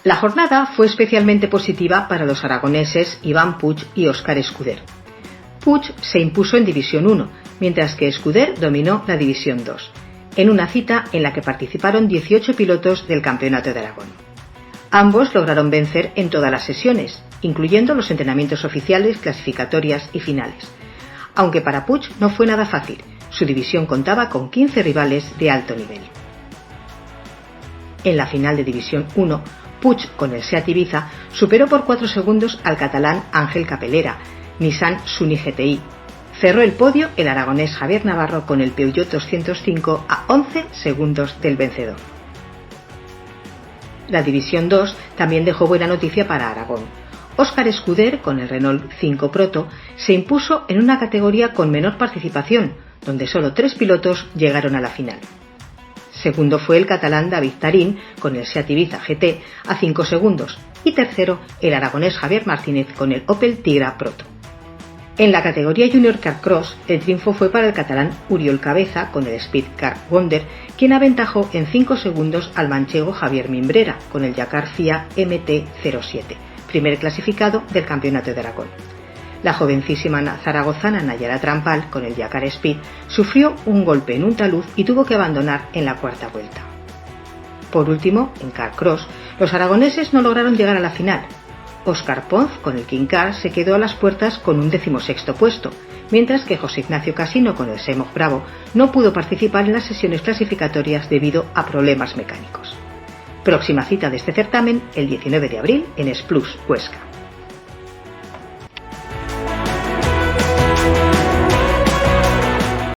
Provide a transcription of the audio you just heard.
La jornada fue especialmente positiva para los aragoneses Iván Puig y Óscar Escuder. Puig se impuso en División 1, mientras que Escuder dominó la División 2, en una cita en la que participaron 18 pilotos del Campeonato de Aragón. Ambos lograron vencer en todas las sesiones, incluyendo los entrenamientos oficiales, clasificatorias y finales. Aunque para Puig no fue nada fácil, su división contaba con 15 rivales de alto nivel. En la final de División 1, Puig, con el Seat Ibiza, superó por 4 segundos al catalán Ángel Capelera, Nissan Sunny GTI. Cerró el podio el aragonés Javier Navarro con el Peugeot 205 a 11 segundos del vencedor. La División 2 también dejó buena noticia para Aragón. Óscar Escuder, con el Renault 5 Proto, se impuso en una categoría con menor participación, donde solo 3 pilotos llegaron a la final. Segundo fue el catalán David Tarín, con el Seat Ibiza GT, a 5 segundos, y tercero el aragonés Javier Martínez con el Opel Tigra Proto. En la categoría Junior Car Cross, el triunfo fue para el catalán Uriol Cabeza con el Speed Car Wonder, quien aventajó en 5 segundos al manchego Javier Mimbrera con el Dakar FIA MT-07, primer clasificado del Campeonato de Aragón. La jovencísima zaragozana Nayara Trampal, con el Dakar Speed, sufrió un golpe en un talud y tuvo que abandonar en la cuarta vuelta. Por último, en Car Cross, los aragoneses no lograron llegar a la final. Óscar Ponz, con el King Car, se quedó a las puertas con un 16º puesto, mientras que José Ignacio Casino, con el Semoc Bravo, no pudo participar en las sesiones clasificatorias debido a problemas mecánicos. Próxima cita de este certamen, el 19 de abril, en Splus, Huesca.